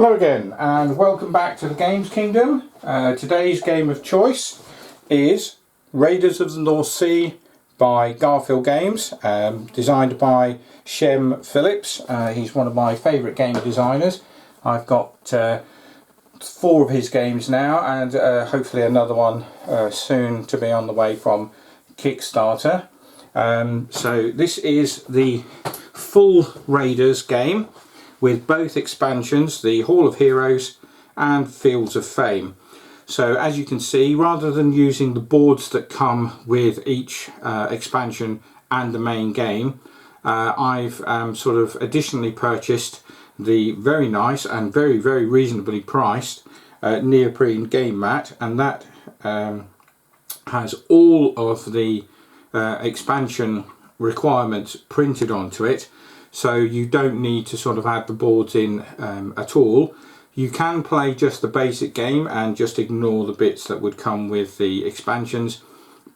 Hello again and welcome back to the Games Kingdom. Today's game of choice is Raiders of the North Sea by Garphil Games, designed by Shem Phillips. He's one of my favourite game designers. I've got 4 of his games now and hopefully another one soon to be on the way from Kickstarter. So this is the full Raiders game, with both expansions, the Hall of Heroes and Fields of Fame. So as you can see, rather than using the boards that come with each expansion and the main game, I've sort of additionally purchased the very nice and very reasonably priced neoprene game mat, and that has all of the expansion requirements printed onto it. So you don't need to sort of add the boards in at all. You can play just the basic game and just ignore the bits that would come with the expansions.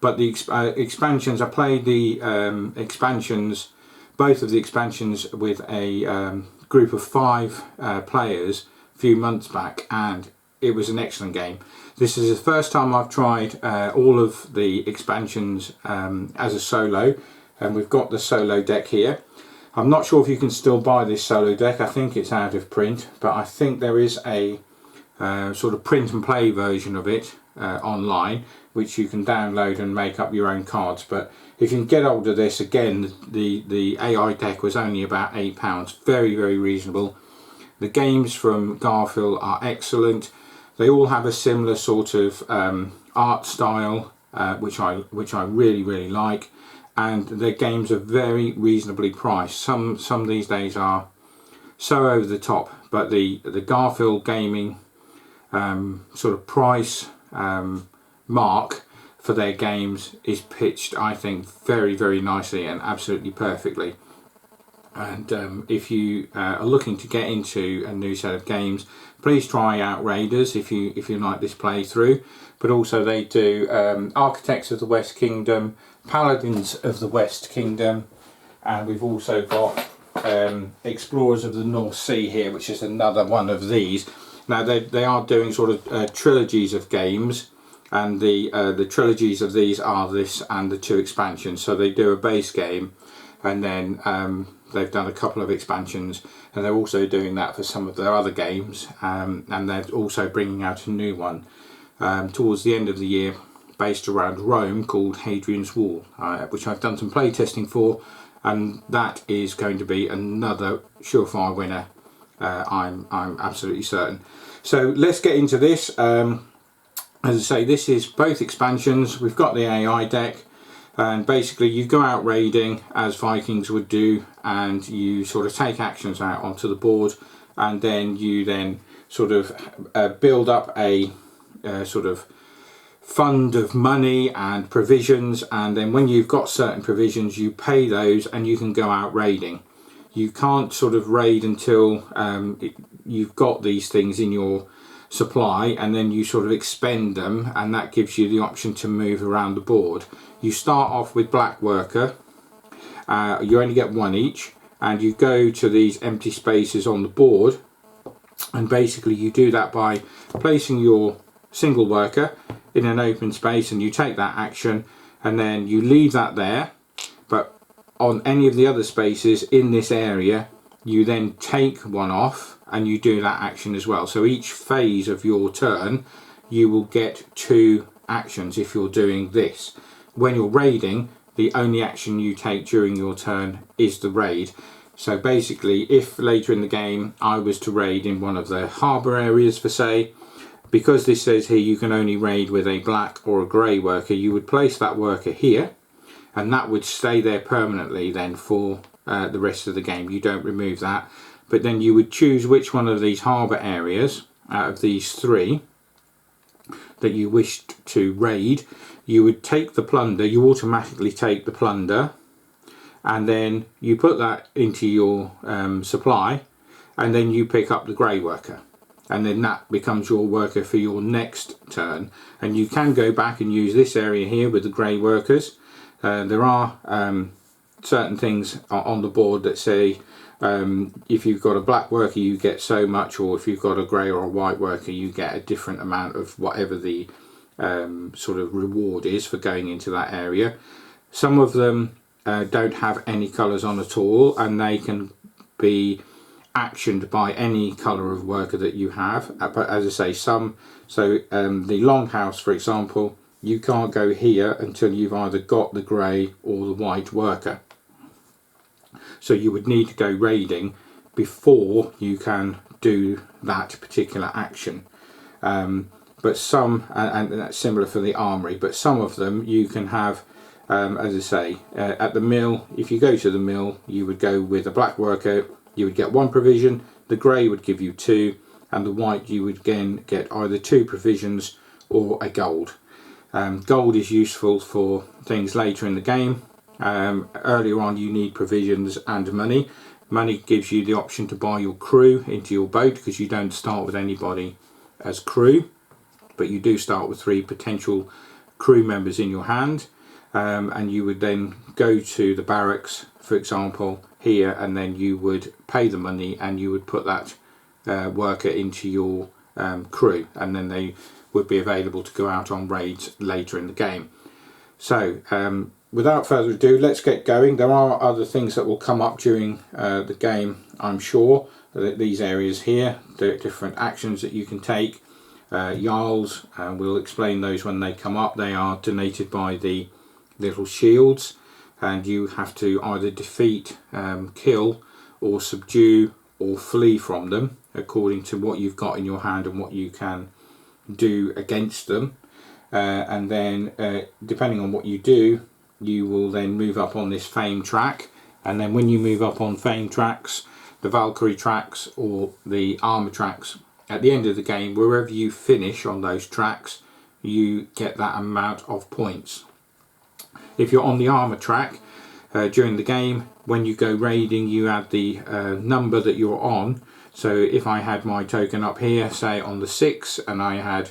But the expansions, I played the expansions, both of the expansions with a group of 5 players a few months back, and it was an excellent game. This is the first time I've tried all of the expansions as a solo, and we've got the solo deck here. I'm not sure if you can still buy this solo deck. I think it's out of print, but I think there is a sort of print and play version of it online, which you can download and make up your own cards. But if you can get hold of this, again, the AI deck was only about £8. Very reasonable. The games from Garphil are excellent. They all have a similar sort of art style, which I really like. And their games are very reasonably priced. Some these days are so over the top, but the Garphil Gaming sort of price mark for their games is pitched, I think, very nicely and absolutely perfectly. And if you are looking to get into a new set of games, please try out Raiders if you like this playthrough. But also they do Architects of the West Kingdom, Paladins of the West Kingdom, and we've also got Explorers of the North Sea here, which is another one of these. Now they are doing sort of trilogies of games, and the trilogies of these are this and the 2 expansions. So they do a base game, and then they've done a couple of expansions, and they're also doing that for some of their other games, and they're also bringing out a new one towards the end of the year, based around Rome, called Hadrian's Wall, which I've done some play testing for, and that is going to be another surefire winner. I'm absolutely certain. So let's get into this. As I say, this is both expansions. We've got the AI deck, and basically you go out raiding as Vikings would do, and you sort of take actions out onto the board, and then you sort of build up a sort of fund of money and provisions, and then when you've got certain provisions you pay those and you can go out raiding. You can't sort of raid until you've got these things in your supply, and then you sort of expend them, and that gives you the option to move around the board. You start off with black worker, you only get 1 each, and you go to these empty spaces on the board, and basically you do that by placing your single worker in an open space, and you take that action, and then you leave that there. But on any of the other spaces in this area, you then take one off and you do that action as well. So each phase of your turn you will get 2 actions if you're doing this. When you're raiding, the only action you take during your turn is the raid. So basically, if later in the game I was to raid in one of the harbour areas for say, because this says here you can only raid with a black or a grey worker, you would place that worker here, and that would stay there permanently then for the rest of the game. You don't remove that, but then you would choose which one of these harbour areas out of these 3 that you wished to raid. You would take the plunder, you automatically take the plunder, and then you put that into your supply, and then you pick up the grey worker. And then that becomes your worker for your next turn. And you can go back and use this area here with the grey workers. There are certain things on the board that say If you've got a black worker you get so much, or if you've got a grey or a white worker you get a different amount of whatever the sort of reward is for going into that area. Some of them don't have any colours on at all, and they can be actioned by any colour of worker that you have. But as I say, the longhouse, for example, you can't go here until you've either got the grey or the white worker. So you would need to go raiding before you can do that particular action. But some, and that's similar for the armory, but some of them you can have, as I say, at the mill. If you go to the mill, you would go with a black worker, you would get 1 provision, the grey would give you 2, and the white you would again get either 2 provisions or a gold. Gold is useful for things later in the game. Earlier on you need provisions and money. Money gives you the option to buy your crew into your boat, because you don't start with anybody as crew, but you do start with 3 potential crew members in your hand. And you would then go to the barracks, for example, here, and then you would pay the money and you would put that worker into your crew, and then they would be available to go out on raids later in the game. So without further ado, let's get going. There are other things that will come up during the game, I'm sure. These areas here, the different actions that you can take. Jarls, we'll explain those when they come up. They are donated by the little shields, and you have to either defeat, kill, or subdue, or flee from them according to what you've got in your hand and what you can do against them. And then depending on what you do, you will then move up on this fame track, and then when you move up on fame tracks, the Valkyrie tracks or the armor tracks, at the end of the game, wherever you finish on those tracks, you get that amount of points. If you're on the armor track during the game, when you go raiding, you add the number that you're on. So if I had my token up here, say on the 6, and I had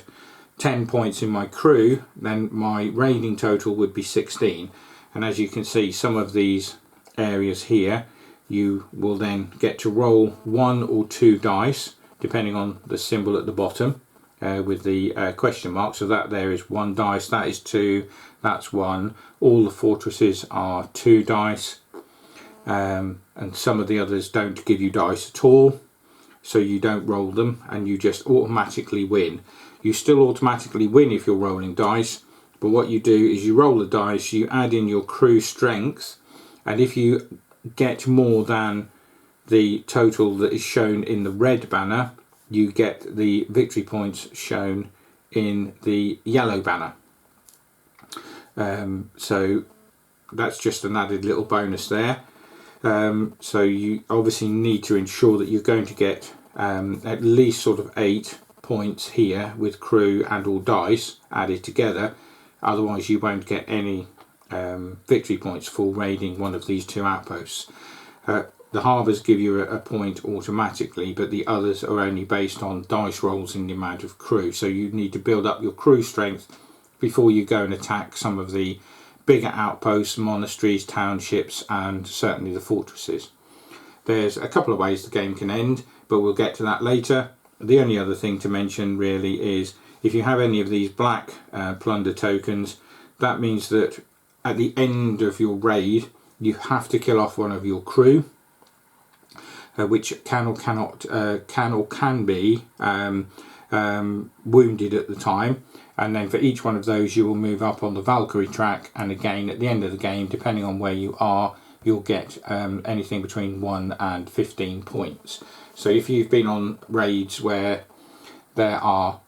10 points in my crew, then my raiding total would be 16. And as you can see, some of these areas here, you will then get to roll 1 or 2 dice, depending on the symbol at the bottom with the question mark. So that there is 1 dice, that is 2, that's 1. All the fortresses are 2 dice, and some of the others don't give you dice at all, so you don't roll them and you just automatically win. You still automatically win if you're rolling dice, but what you do is you roll the dice, you add in your crew strength, and if you get more than the total that is shown in the red banner, you get the victory points shown in the yellow banner. So that's just an added little bonus there. So you obviously need to ensure that you're going to get at least sort of 8 points here with crew and all dice added together, otherwise you won't get any victory points for raiding one of these 2 outposts. The harbours give you a point automatically, but the others are only based on dice rolls and the amount of crew, so you need to build up your crew strength before you go and attack some of the bigger outposts, monasteries, townships, and certainly the fortresses. There's a couple of ways the game can end, but we'll get to that later. The only other thing to mention really is if you have any of these black plunder tokens, that means that at the end of your raid you have to kill off one of your crew, which can be wounded at the time, and then for each one of those you will move up on the Valkyrie track, and again at the end of the game, depending on where you are, you'll get anything between 1 and 15 points. So if you've been on raids where there are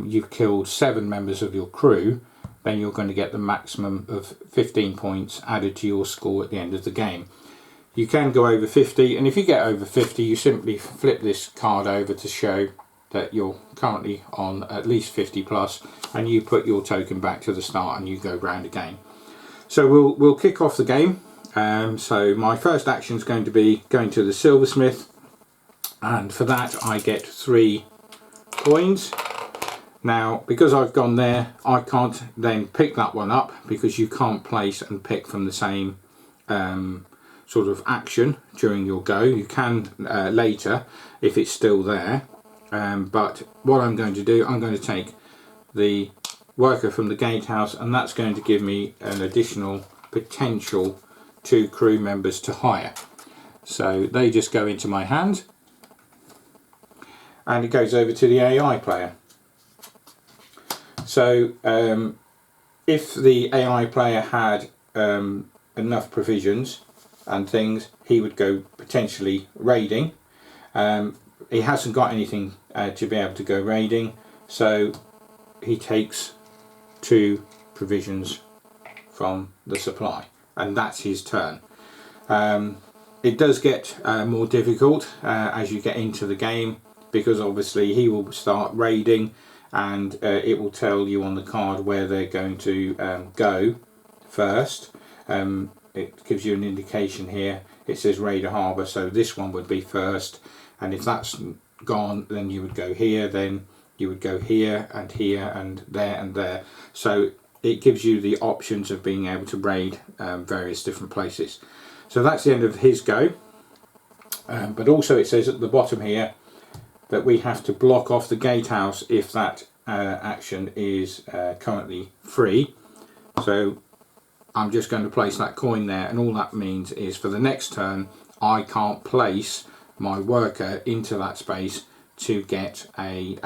you've killed 7 members of your crew, then you're going to get the maximum of 15 points added to your score at the end of the game. You can go over 50, and if you get over 50 you simply flip this card over to show that you're currently on at least 50 plus, and you put your token back to the start and you go round again. So we'll kick off the game. So my first action is going to be going to the silversmith, and for that I get 3 coins. Now because I've gone there, I can't then pick that one up because you can't place and pick from the same sort of action during your go. You can later if it's still there, but what I'm going to do, I'm going to take the worker from the gatehouse, and that's going to give me an additional potential 2 crew members to hire. So they just go into my hand and it goes over to the AI player. So if the AI player had enough provisions and things, he would go potentially raiding. He hasn't got anything to be able to go raiding, so he takes 2 provisions from the supply, and that's his turn. It does get more difficult as you get into the game, because obviously he will start raiding, and it will tell you on the card where they're going to go first. It gives you an indication here. It says raid a harbour, so this one would be first, and if that's gone, then you would go here, then you would go here and here and there and there. So it gives you the options of being able to raid various different places. So that's the end of his go. But also it says at the bottom here that we have to block off the gatehouse if that action is currently free. So I'm just going to place that coin there, and all that means is for the next turn I can't place my worker into that space to get a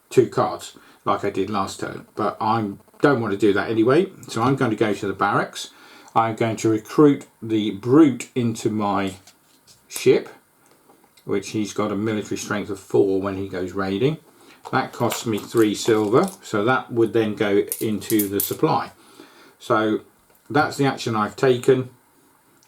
2 cards like I did last turn, but I don't want to do that anyway. So I'm going to go to the barracks. I'm going to recruit the brute into my ship, which he's got a military strength of 4 when he goes raiding. That costs me 3 silver, so that would then go into the supply. So that's the action I've taken.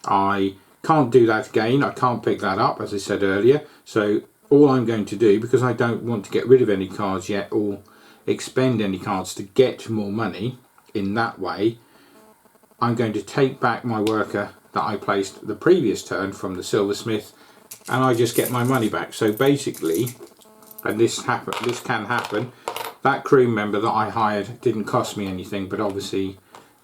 I can't do that again, I can't pick that up as I said earlier. So all I'm going to do, because I don't want to get rid of any cards yet or expend any cards to get more money in that way, I'm going to take back my worker that I placed the previous turn from the silversmith, and I just get my money back. So basically, and this can happen, that crew member that I hired didn't cost me anything, but obviously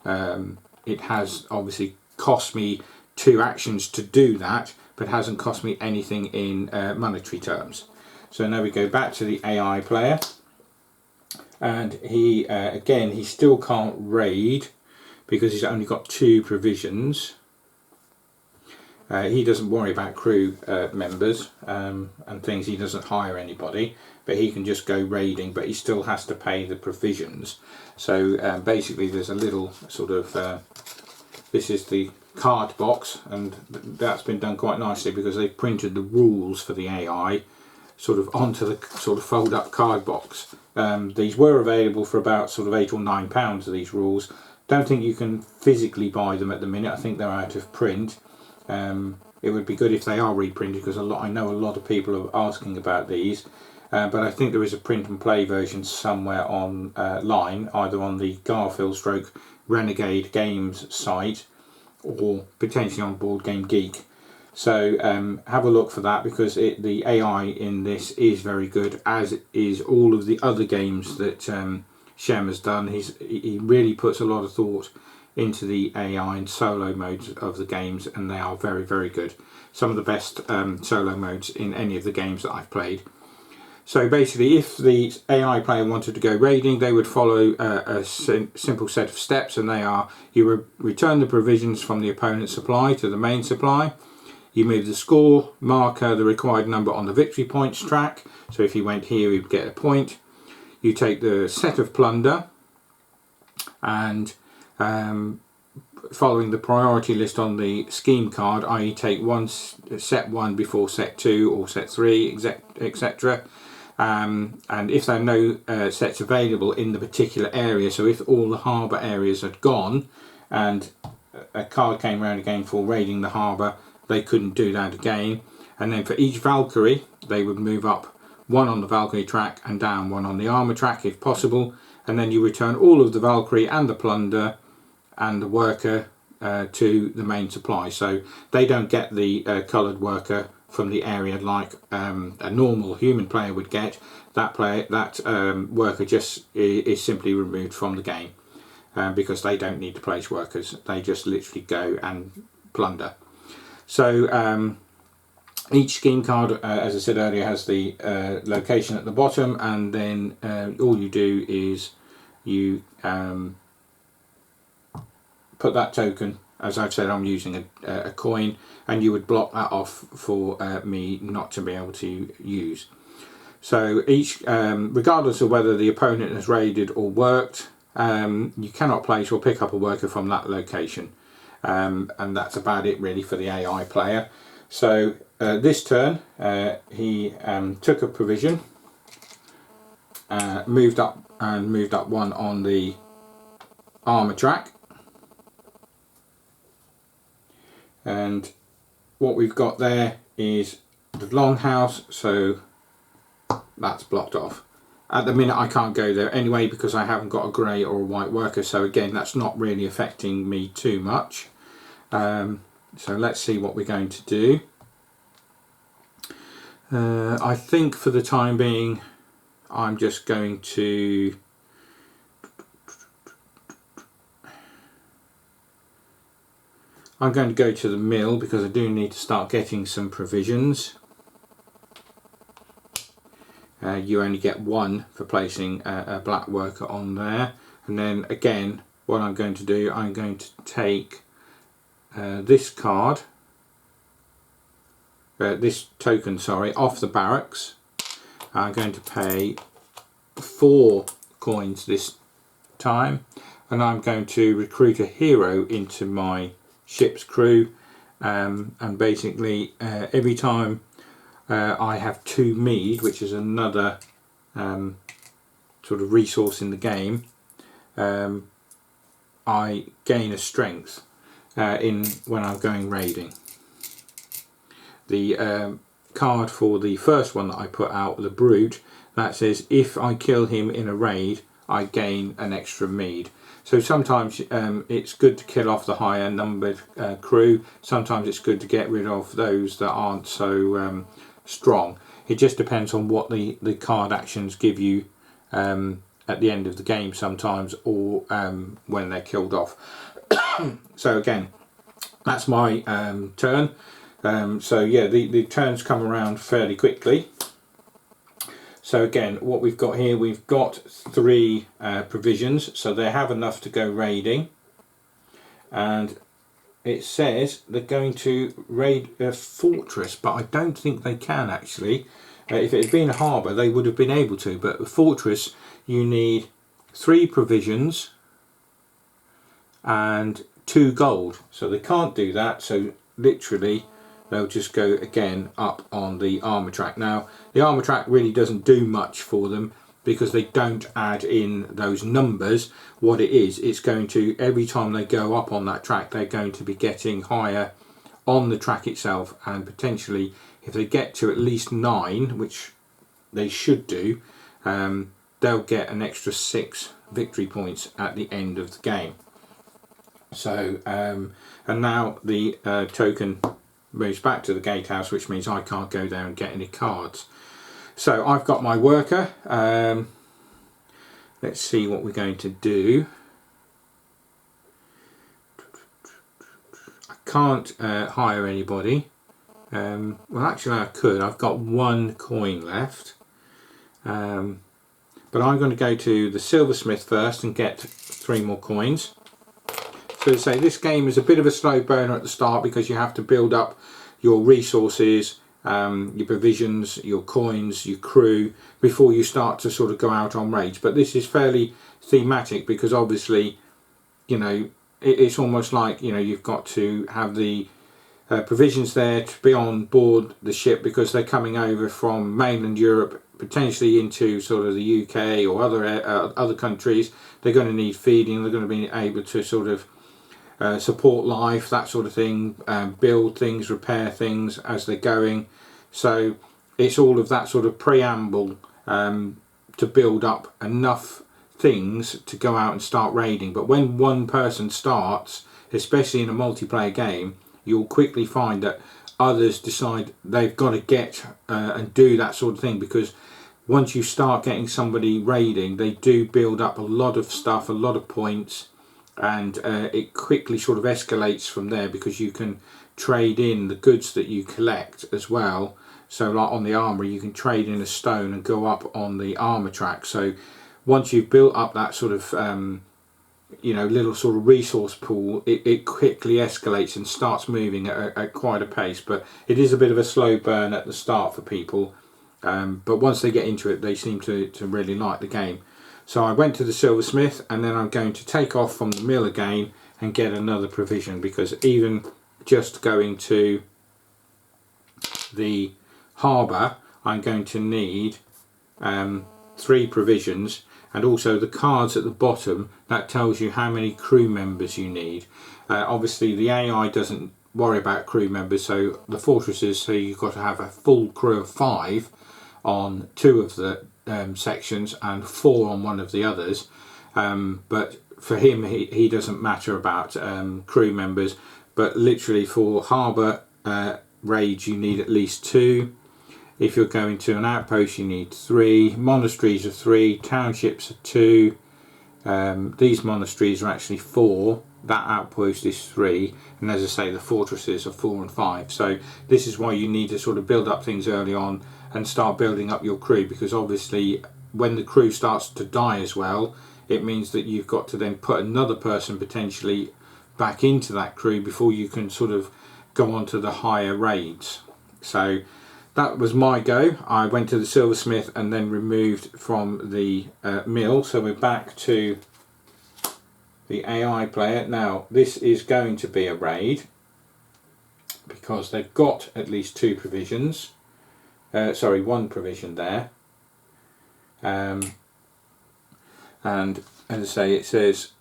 it has obviously cost me 2 actions to do that, but hasn't cost me anything in monetary terms. So now we go back to the AI player, and he again, he still can't raid because he's only got 2 provisions. He doesn't worry about crew members and things. He doesn't hire anybody, but he can just go raiding, but he still has to pay the provisions. So basically there's a little sort of this is the card box, and that's been done quite nicely because they've printed the rules for the AI sort of onto the sort of fold up card box. These were available for about sort of £8 or £9 of these rules. Don't think you can physically buy them at the minute. I think they're out of print. It would be good if they are reprinted, because I know a lot of people are asking about these, but I think there is a print and play version somewhere online, either on the Garphil / Renegade Games site or potentially on Board Game Geek. So have a look for that, because the AI in this is very good, as is all of the other games that Shem has done. He really puts a lot of thought into the AI and solo modes of the games, and they are very, very good. Some of the best solo modes in any of the games that I've played. So basically, if the AI player wanted to go raiding, they would follow a simple set of steps, and they are: you return the provisions from the opponent's supply to the main supply, you move the score marker, the required number on the victory points track, so if he went here he would get a point. You take the set of plunder, and following the priority list on the scheme card, i.e. take set 1 before set 2 or set 3, etc. And if there are no sets available in the particular area, so if all the harbour areas had gone and a card came around again for raiding the harbour, they couldn't do that again. And then for each Valkyrie, they would move up 1 on the Valkyrie track and down 1 on the armour track if possible, and then you return all of the Valkyrie and the plunder and the worker to the main supply. So they don't get the coloured worker from the area like a normal human player would get. That worker just is simply removed from the game because they don't need to place workers. They just literally go and plunder. So each scheme card, as I said earlier, has the location at the bottom, and then all you do is you put that token, as I've said, I'm using a coin, and you would block that off for me not to be able to use. So each, regardless of whether the opponent has raided or worked, you cannot place or pick up a worker from that location, and that's about it really for the AI player. So this turn he took a provision, moved up one on the armour track, and what we've got there is the longhouse, so that's blocked off. At the minute I can't go there anyway because I haven't got a grey or a white worker, so again that's not really affecting me too much. So let's see what we're going to do. I think for the time being I'm just going to go to the mill because I do need to start getting some provisions. You only get one for placing a black worker on there, and then again what I'm going to do, I'm going to take this card, this token, sorry, off the barracks. I'm going to pay 4 coins this time, and I'm going to recruit a hero into my ship's crew, and basically every time I have 2 mead, which is another sort of resource in the game, I gain a strength when I'm going raiding. The card for the first one that I put out, the brute, that says if I kill him in a raid I gain an extra mead. So sometimes it's good to kill off the higher numbered crew, sometimes it's good to get rid of those that aren't so strong. It just depends on what the card actions give you at the end of the game sometimes, or when they're killed off. So again, that's my turn. So yeah, the turns come around fairly quickly. So again, what we've got here, we've got 3 provisions, so they have enough to go raiding, and it says they're going to raid a fortress, but I don't think they can actually. If it had been a harbour they would have been able to, but a fortress you need 3 provisions and 2 gold, so they can't do that. So literally they'll just go again up on the armour track. Now the armour track really doesn't do much for them because they don't add in those numbers. What it is, it's going to, every time they go up on that track they're going to be getting higher on the track itself, and potentially if they get to at least 9, which they should do, they'll get an extra 6 victory points at the end of the game. So and now the token moves back to the gatehouse, which means I can't go there and get any cards. So I've got my worker. Let's see what we're going to do. I can't hire anybody. Well, actually I could. I've got 1 coin left. But I'm going to go to the silversmith first and get 3 more coins. So to say, this game is a bit of a slow burner at the start because you have to build up your resources, your provisions, your coins, your crew before you start to sort of go out on raids. But this is fairly thematic because obviously, you know, it's almost like, you know, you've got to have the provisions there to be on board the ship because they're coming over from mainland Europe, potentially into sort of the UK or other countries. They're going to need feeding, they're going to be able to sort of support life, that sort of thing, build things, repair things as they're going. So it's all of that sort of preamble to build up enough things to go out and start raiding. But when one person starts, especially in a multiplayer game, you'll quickly find that others decide they've got to get and do that sort of thing, because once you start getting somebody raiding, they do build up a lot of stuff, a lot of points, and it quickly sort of escalates from there, because you can trade in the goods that you collect as well. So like on the armour, you can trade in a stone and go up on the armour track. So once you've built up that sort of you know, little sort of resource pool, it quickly escalates and starts moving at quite a pace. But it is a bit of a slow burn at the start for people, but once they get into it, they seem to really like the game. So I went to the silversmith, and then I'm going to take off from the mill again and get another provision, because even just going to the harbour, I'm going to need 3 provisions, and also the cards at the bottom that tells you how many crew members you need. Obviously the AI doesn't worry about crew members, so the fortresses, so you've got to have a full crew of 5 on 2 of the sections and 4 on one of the others, but for him he doesn't matter about crew members. But literally for harbour raids you need at least 2. If you're going to an outpost you need 3, monasteries are 3, townships are 2, these monasteries are actually 4, that outpost is 3, and as I say the fortresses are 4 and 5. So this is why you need to sort of build up things early on and start building up your crew, because obviously when the crew starts to die as well, it means that you've got to then put another person potentially back into that crew before you can sort of go on to the higher raids. So that was my go. I went to the silversmith and then removed from the mill. So we're back to the AI player. Now this is going to be a raid because they've got at least 2 provisions. Sorry, 1 provision there. And as I say, it says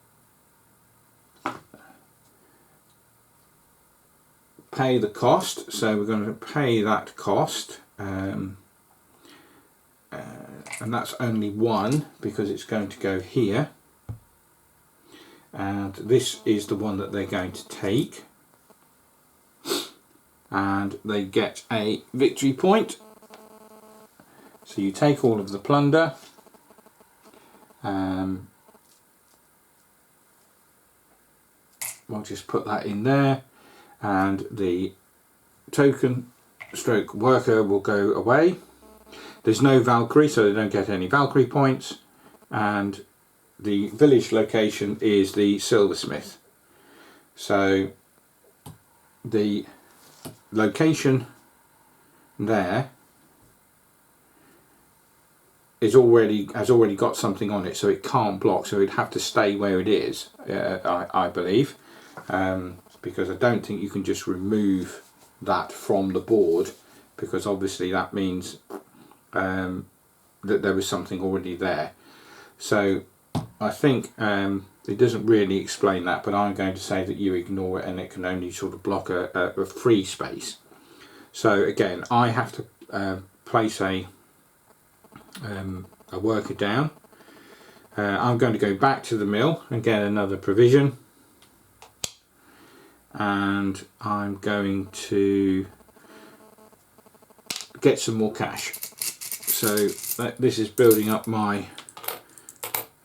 pay the cost, so we're going to pay that cost, and that's only 1 because it's going to go here, and this is the one that they're going to take, and they get a victory point. So you take all of the plunder, we'll just put that in there, and the token stroke worker will go away. There's no Valkyrie, so they don't get any Valkyrie points, and the village location is the silversmith. So the location there has already got something on it, so it can't block, so it'd have to stay where it is, I believe, because I don't think you can just remove that from the board, because obviously that means that there was something already there. So I think it doesn't really explain that, but I'm going to say that you ignore it and it can only sort of block a free space. So again, I have to place a worker down. I'm going to go back to the mill and get another provision, and I'm going to get some more cash. So this is building up my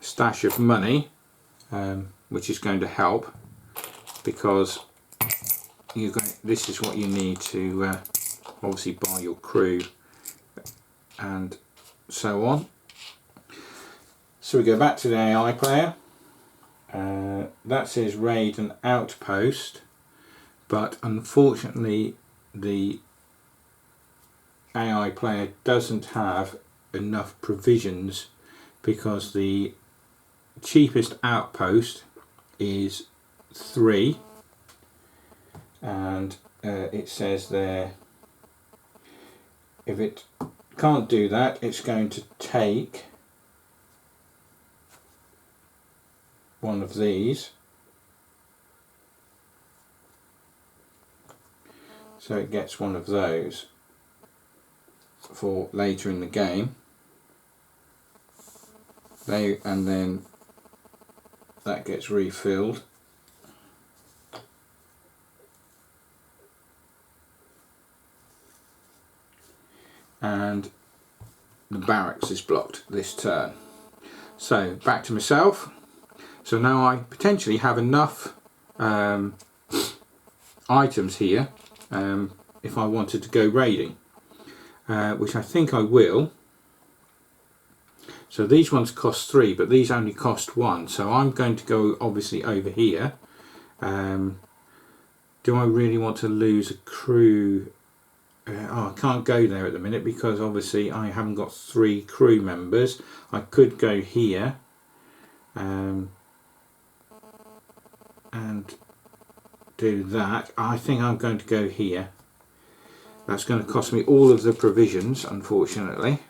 stash of money, which is going to help, because this is what you need to obviously buy your crew and so on. So we go back to the AI player. That says raid an outpost, but unfortunately the AI player doesn't have enough provisions, because the cheapest outpost is 3, and it says there if it can't do that, it's going to take one of these, so it gets one of those for later in the game, and then that gets refilled. And the barracks is blocked this turn. So back to myself. So now I potentially have enough items here if I wanted to go raiding, which I think I will. So these ones cost 3, but these only cost 1, so I'm going to go obviously over here. Do I really want to lose a crew? Oh, I can't go there at the minute because obviously I haven't got 3 crew members. I could go here and do that. I think I'm going to go here. That's going to cost me all of the provisions, unfortunately.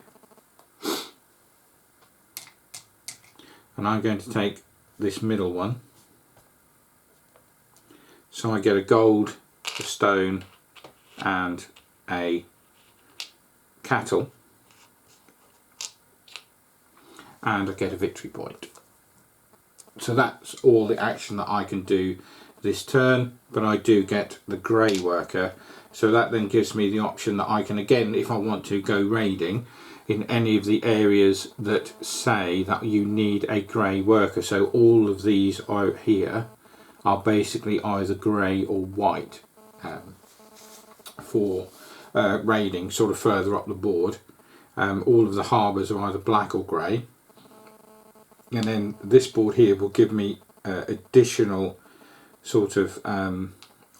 And I'm going to take this middle one. So I get a gold, a stone and a cattle. And I get a victory point. So that's all the action that I can do this turn, but I do get the grey worker. So that then gives me the option that I can, again, if I want to, go raiding in any of the areas that say that you need a grey worker. So all of these out here are basically either grey or white for raiding, sort of further up the board. All of the harbours are either black or grey. And then this board here will give me additional sort of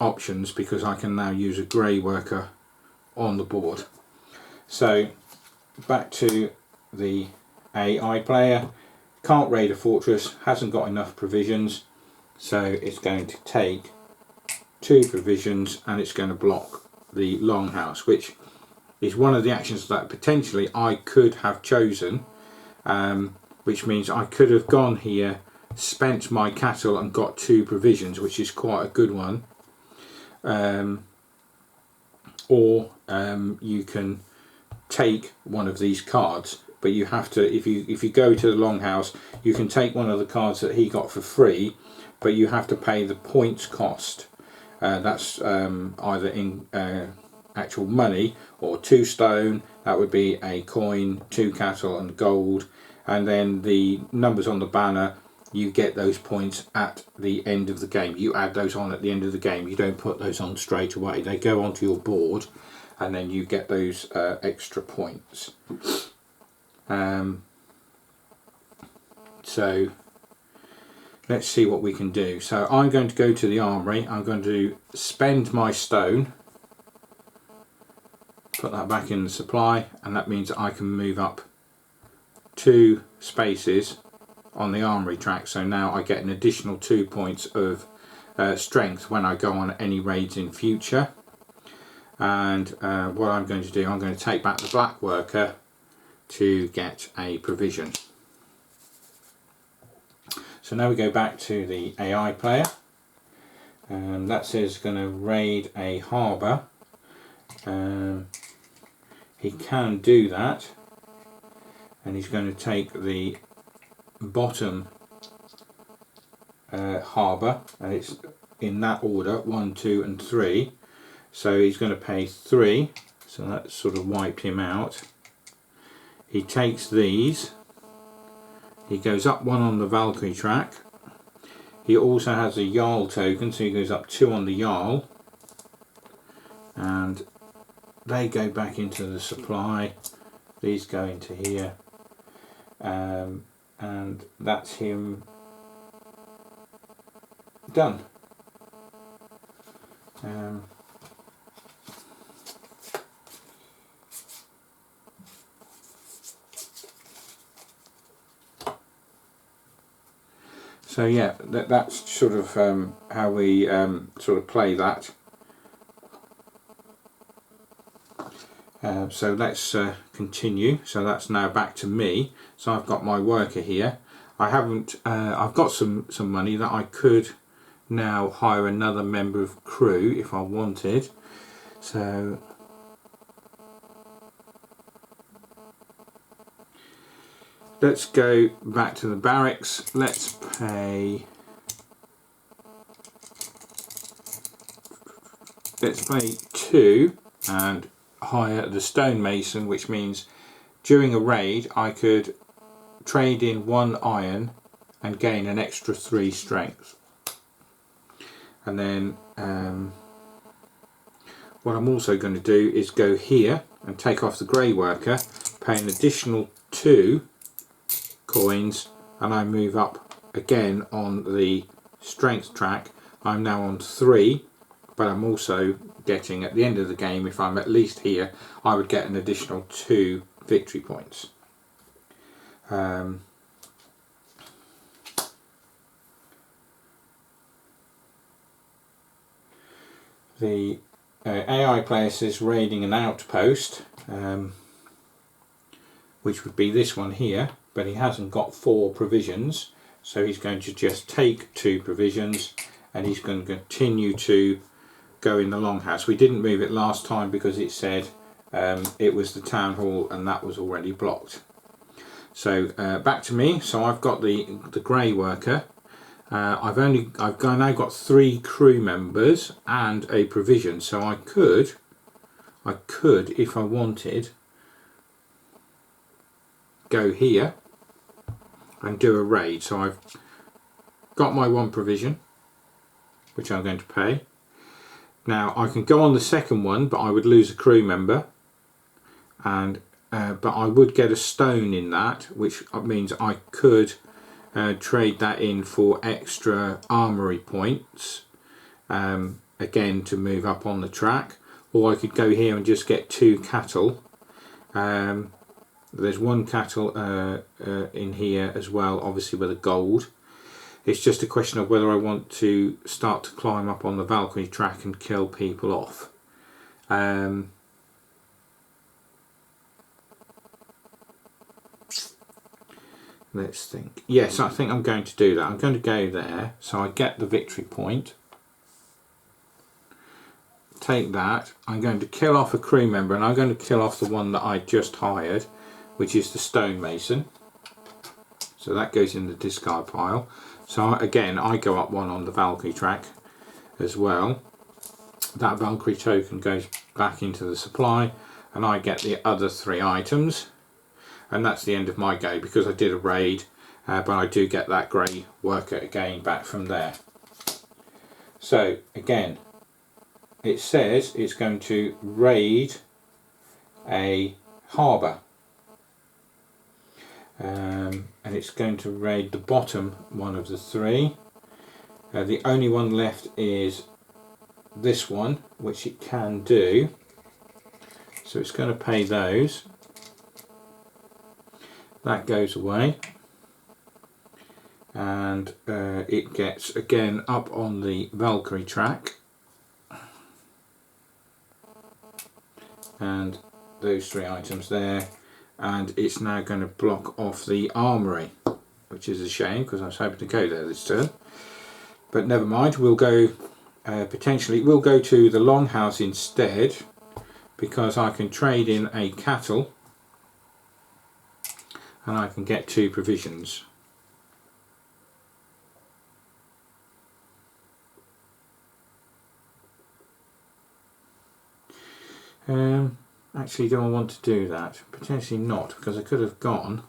options because I can now use a grey worker on the board. So back to the AI player. Can't raid a fortress, hasn't got enough provisions, so it's going to take 2 provisions and it's going to block the longhouse, which is one of the actions that potentially I could have chosen, which means I could have gone here, spent my cattle and got 2 provisions, which is quite a good one. Or you can take one of these cards, but you have to, if you go to the longhouse, you can take one of the cards that he got for free, but you have to pay the points cost. That's either in actual money or 2 stone, that would be a coin, 2 cattle and gold, and then the numbers on the banner, you get those points at the end of the game. You add those on at the end of the game, you don't put those on straight away. They go onto your board and then you get those extra points. So let's see what we can do. So I'm going to go to the armory, I'm going to spend my stone, put that back in the supply, and that means that I can move up 2 spaces on the armory track. So now I get an additional 2 points of strength when I go on any raids in future. And what I'm going to do, I'm going to take back the black worker to get a provision. So now we go back to the AI player, and that says going to raid a harbour. He can do that, and he's going to take the bottom harbour, and it's in that order, 1, 2 and 3. So he's going to pay 3, so that's sort of wiped him out. He takes these, he goes up 1 on the Valkyrie track. He also has a Jarl token, so he goes up 2 on the Jarl, and they go back into the supply. These go into here, and that's him done. So yeah, that's sort of how we sort of play that. So let's continue. So that's now back to me. So I've got my worker here. I haven't. I've got some money that I could now hire another member of crew if I wanted. So let's go back to the barracks. Let's pay. Let's pay 2 and hire the stonemason, which means during a raid I could trade in 1 iron and gain an extra 3 strength. And then what I'm also going to do is go here and take off the grey worker, pay an additional 2 coins, and I move up again on the strength track. I'm now on 3, but I'm also getting, at the end of the game, if I'm at least here, I would get an additional 2 victory points. The AI player says raiding an outpost, which would be this one here, but he hasn't got 4 provisions, so he's going to just take 2 provisions and he's going to continue to go in the longhouse. We didn't move it last time because it said it was the town hall and that was already blocked. So back to me. So I've got the grey worker. I've now got 3 crew members and a provision, so I could if I wanted go here and do a raid. So I've got my 1 provision, which I'm going to pay. Now I can go on the second one, but I would lose a crew member, and but I would get a stone in that, which means I could trade that in for extra armory points, again to move up on the track, or I could go here and just get 2 cattle. There's 1 cattle in here as well, obviously with a gold. It's just a question of whether I want to start to climb up on the Valkyrie track and kill people off. Let's think. Yes, I think I'm going to do that. I'm going to go there, so I get the victory point. Take that. I'm going to kill off a crew member, and I'm going to kill off the one that I just hired, which is the stonemason. So that goes in the discard pile. So again, I go up 1 on the Valkyrie track as well. That Valkyrie token goes back into the supply, and I get the other 3 items. And that's the end of my go, because I did a raid, but I do get that grey worker again back from there. So again, it says it's going to raid a harbour, and it's going to raid the bottom one of the 3. The only one left is this one, which it can do, so it's going to pay those. That goes away, and it gets again up on the Valkyrie track, and those 3 items there, and it's now going to block off the armory, which is a shame because I was hoping to go there this turn, but never mind. We'll go potentially we'll go to the longhouse instead, because I can trade in a cattle and I can get 2 provisions. Actually, do I want to do that? Potentially not, because I could have gone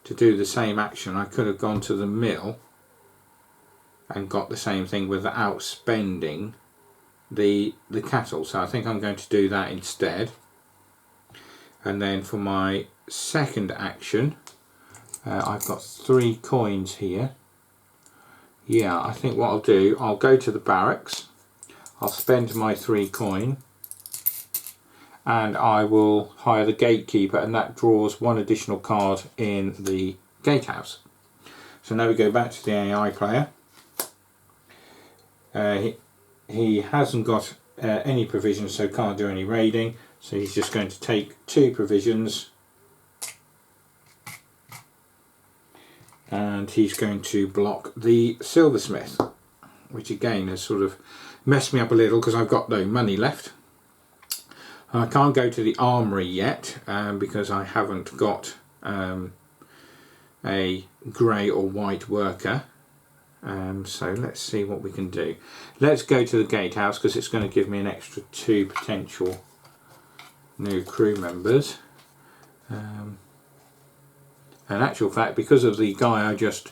to do the same action. I could have gone to the mill and got the same thing without spending the cattle. So I think I'm going to do that instead. And then for my second action, I've got 3 coins here. Yeah, I think what I'll do, I'll go to the barracks, I'll spend my 3 coin, and I will hire the gatekeeper, and that draws 1 additional card in the gatehouse. So now we go back to the AI player. He hasn't got any provisions, so can't do any raiding, so he's just going to take 2 provisions, and he's going to block the silversmith, which again has sort of messed me up a little because I've got no money left. I can't go to the armory yet because I haven't got a grey or white worker. So let's see what we can do. Let's go to the gatehouse because it's going to give me an extra 2 potential new crew members. In actual fact, because of the guy I just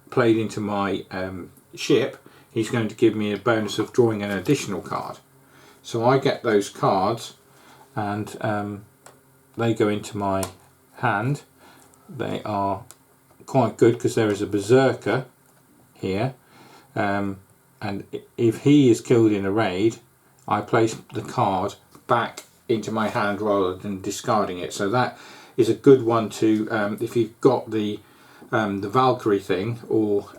played into my ship, he's going to give me a bonus of drawing an additional card. So I get those cards, and they go into my hand. They are quite good because there is a berserker here, and if he is killed in a raid, I place the card back into my hand rather than discarding it. So that is a good one to, if you've got the Valkyrie thing, or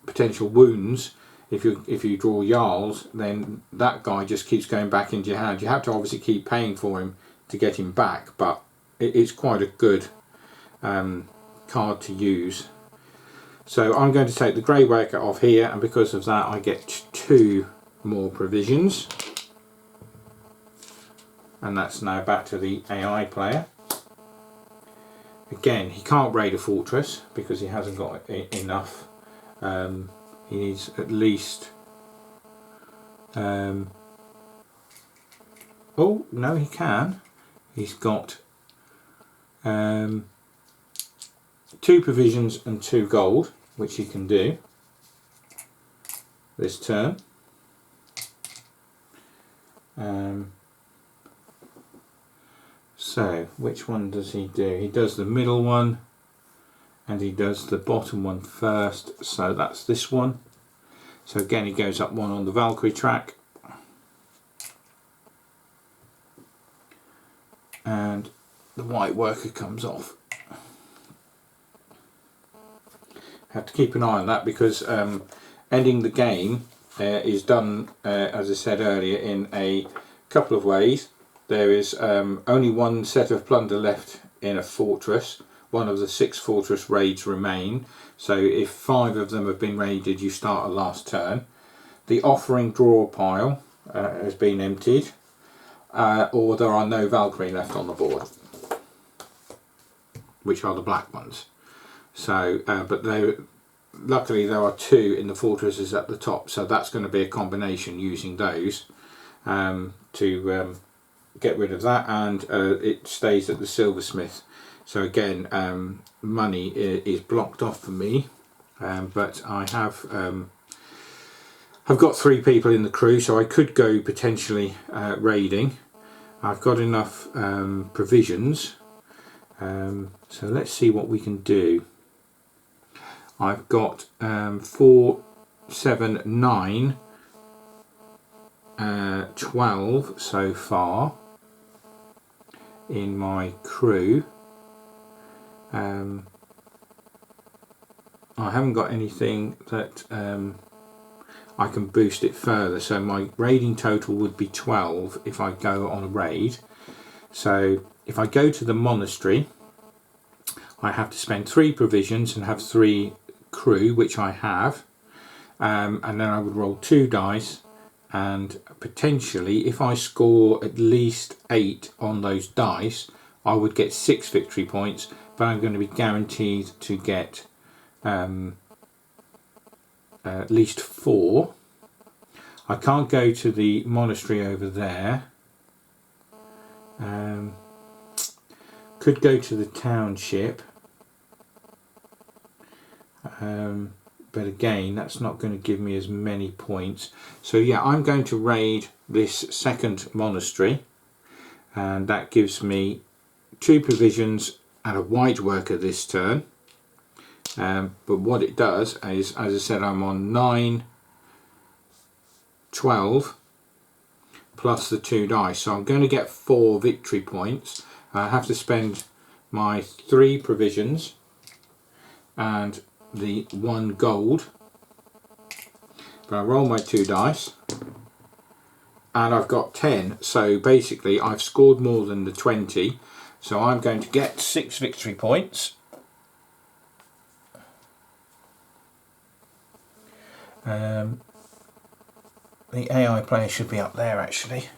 potential wounds. If you draw Jarls, then that guy just keeps going back into your hand. You have to obviously keep paying for him to get him back, but it's quite a good card to use. So I'm going to take the Grey Worker off here, and because of that I get 2 more provisions, and that's now back to the AI player. Again, he can't raid a fortress because he hasn't got enough. He needs at least oh no, he can. He's got 2 provisions and 2 gold, which he can do this turn. So which one does he do? He does the middle one, and he does the bottom one first, so that's this one. So again, he goes up 1 on the Valkyrie track, and the White Worker comes off. Have to keep an eye on that because ending the game is done, as I said earlier, in a couple of ways. There is only 1 set of plunder left in a fortress. 1 of the 6 fortress raids remain, so if 5 of them have been raided, you start a last turn. The offering draw pile has been emptied, or there are no Valkyrie left on the board, which are the black ones. So, but luckily there are 2 in the fortresses at the top, so that's going to be a combination using those to get rid of that, and it stays at the silversmith. So again, money is blocked off for me, but I have I've got 3 people in the crew, so I could go potentially raiding. I've got enough provisions, so let's see what we can do. I've got 4, 7, 9, 12 so far in my crew. I haven't got anything that I can boost it further, so my raiding total would be 12 if I go on a raid. So if I go to the monastery, I have to spend 3 provisions and have 3 crew, which I have, and then I would roll 2 dice, and potentially if I score at least 8 on those dice, I would get 6 victory points, but I'm going to be guaranteed to get at least 4. I can't go to the monastery over there. Could go to the township, but again that's not going to give me as many points. So yeah, I'm going to raid this second monastery, and that gives me 2 provisions and a White Worker this turn. But what it does is, as I said, I'm on 9, 12 plus the 2 dice, so I'm going to get 4 victory points. I have to spend my 3 provisions and the 1 gold, but I roll my 2 dice and I've got 10, so basically I've scored more than the 20, so I'm going to get 6 victory points. The AI player should be up there actually.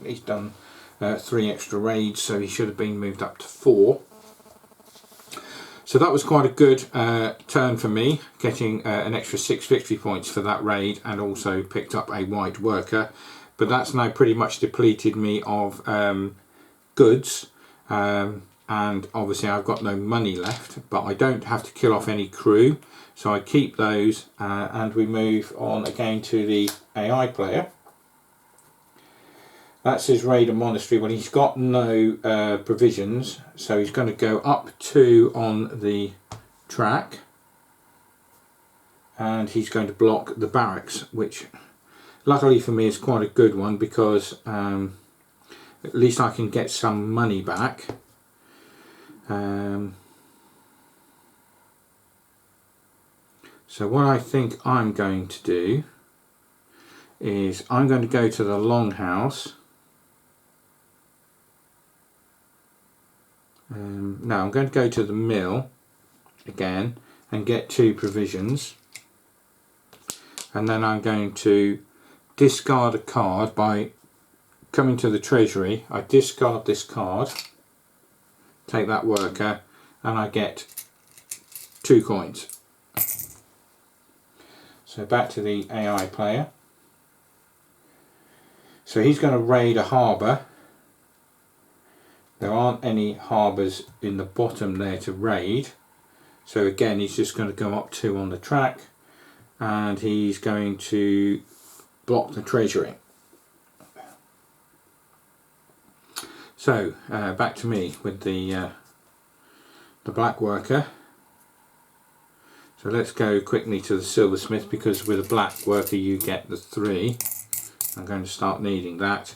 He's done 3 extra raids, so he should have been moved up to 4. So that was quite a good turn for me, getting an extra 6 victory points for that raid, and also picked up a White Worker. But that's now pretty much depleted me of goods. and obviously I've got no money left, but I don't have to kill off any crew, so I keep those, and we move on again to the AI player. That's his Raider Monastery. Well, he's got no provisions, so he's going to go up 2 on the track, and he's going to block the barracks, which luckily for me is quite a good one, because at least I can get some money back. So what I think I'm going to do is I'm going to go to the longhouse. No, I'm going to go to the mill again and get 2 provisions, and then I'm going to discard a card by coming to the treasury. I discard this card, take that worker, and I get 2 coins. So back to the AI player. So he's going to raid a harbour. There aren't any harbours in the bottom there to raid, so again he's just going to go up 2 on the track, and he's going to block the treasury. So back to me with the black worker. So let's go quickly to the silversmith, because with a black worker you get the 3. I'm going to start needing that.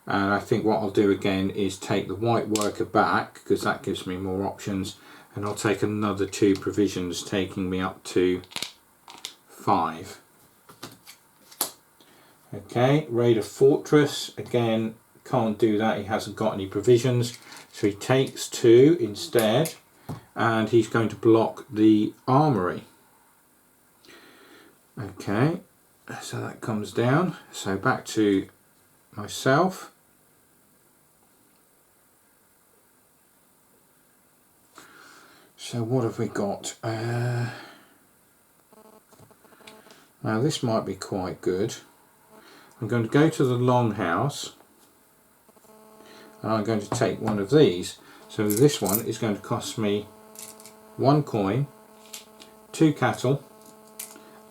And I think what I'll do again is take the white worker back, because that gives me more options, and I'll take another 2 provisions, taking me up to 5. Okay, raid a fortress. Again, can't do that, he hasn't got any provisions, so he takes 2 instead, and he's going to block the armory. Okay, so that comes down. So back to myself. So what have we got? Now this might be quite good. I'm going to go to the longhouse, and I'm going to take one of these. So this one is going to cost me 1 coin, 2 cattle,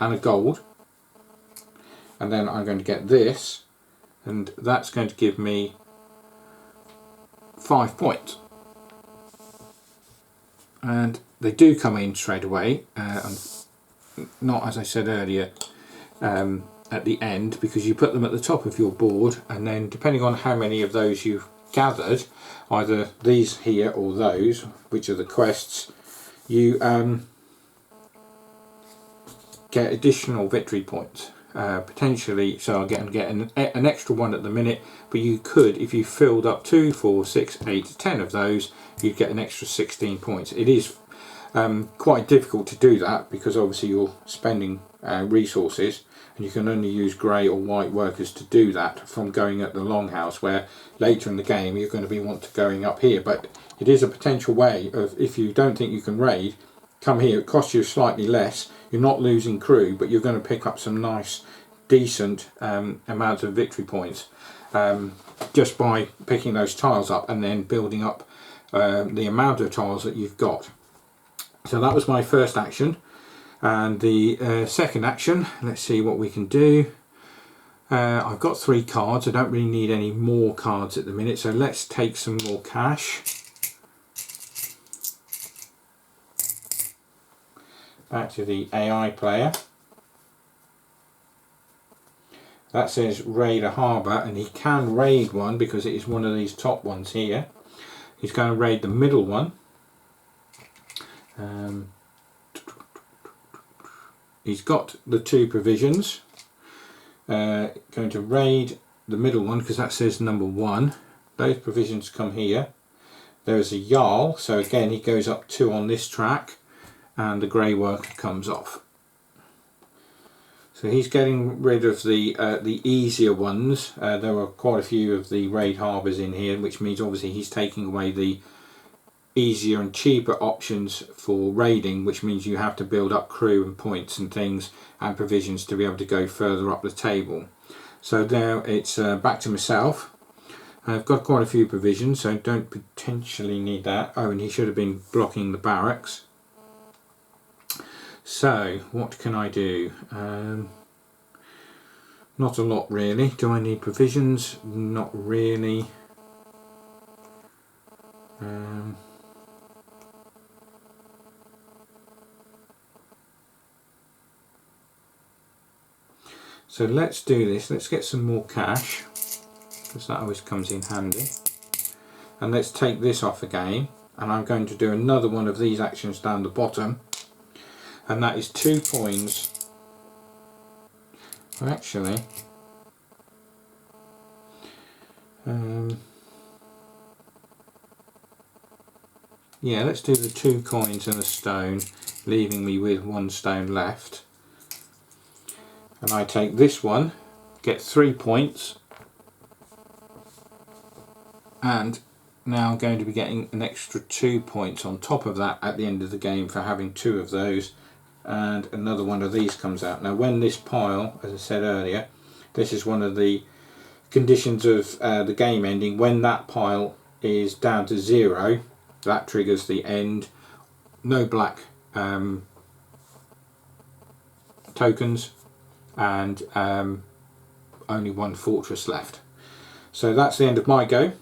and a gold. And then I'm going to get this, and that's going to give me 5 points. And they do come in straight away, not as I said earlier at the end, because you put them at the top of your board, and then depending on how many of those you've gathered, either these here or those, which are the quests, you get additional victory points. Potentially, so I get an extra 1 at the minute, but you could, if you filled up 2, 4, 6, 8, 10 of those, you'd get an extra 16 points. It is quite difficult to do that, because obviously you're spending resources, and you can only use grey or white workers to do that from going at the longhouse, where later in the game you're going to want to going up here. But it is a potential way of, if you don't think you can raid, come here. It costs you slightly less, you're not losing crew, but you're going to pick up some nice decent amounts of victory points just by picking those tiles up and then building up the amount of tiles that you've got. So that was my first action, and the second action, let's see what we can do. I've got 3 cards, I don't really need any more cards at the minute, so let's take some more cash. Back to the AI player. That says raid a harbour, and he can raid one because it is one of these top ones here. He's going to raid the middle one. He's got the 2 provisions. Going to raid the middle one because that says number 1. Those provisions come here. There's a Jarl, so again he goes up 2 on this track, and the grey worker comes off. So he's getting rid of the easier ones. There are quite a few of the raid harbours in here, which means obviously he's taking away the easier and cheaper options for raiding, which means you have to build up crew and points and things and provisions to be able to go further up the table. So now it's back to myself. I've got quite a few provisions, so don't potentially need that. Oh, and he should have been blocking the barracks. So, what can I do? Not a lot really. Do I need provisions? Not really. So let's do this. Let's get some more cash, because that always comes in handy. And let's take this off again. And I'm going to do another one of these actions down the bottom. And that is 2 coins. Well, actually, yeah, let's do the 2 coins and a stone, leaving me with 1 stone left. And I take this one, get 3 points, and now I'm going to be getting an extra 2 points on top of that at the end of the game for having 2 of those, and another one of these comes out. Now when this pile, as I said earlier, this is one of the conditions of the game ending. When that pile is down to 0, that triggers the end. No black tokens, and only 1 fortress left. So that's the end of my go.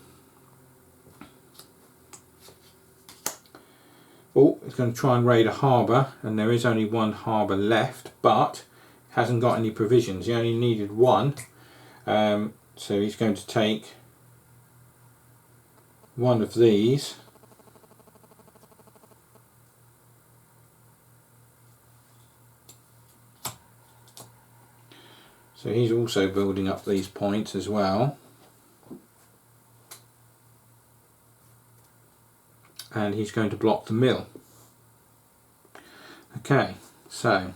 Oh, it's going to try and raid a harbour, and there is only 1 harbour left, but hasn't got any provisions. He only needed 1, so he's going to take 1 of these. So he's also building up these points as well. And he's going to block the mill. Okay, so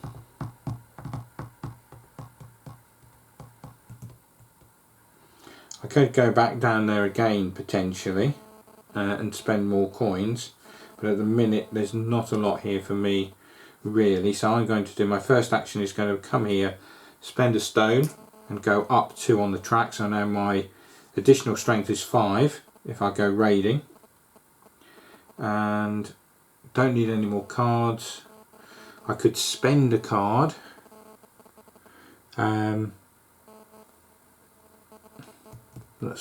I could go back down there again potentially and spend more coins, but at the minute there's not a lot here for me really. So I'm going to do, my first action is going to come here, spend a stone and go up 2 on the track. So now my additional strength is 5 if I go raiding, and don't need any more cards. I could spend a card, that's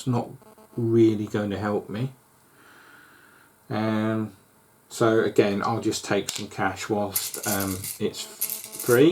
not really going to help me, so again I'll just take some cash whilst it's free.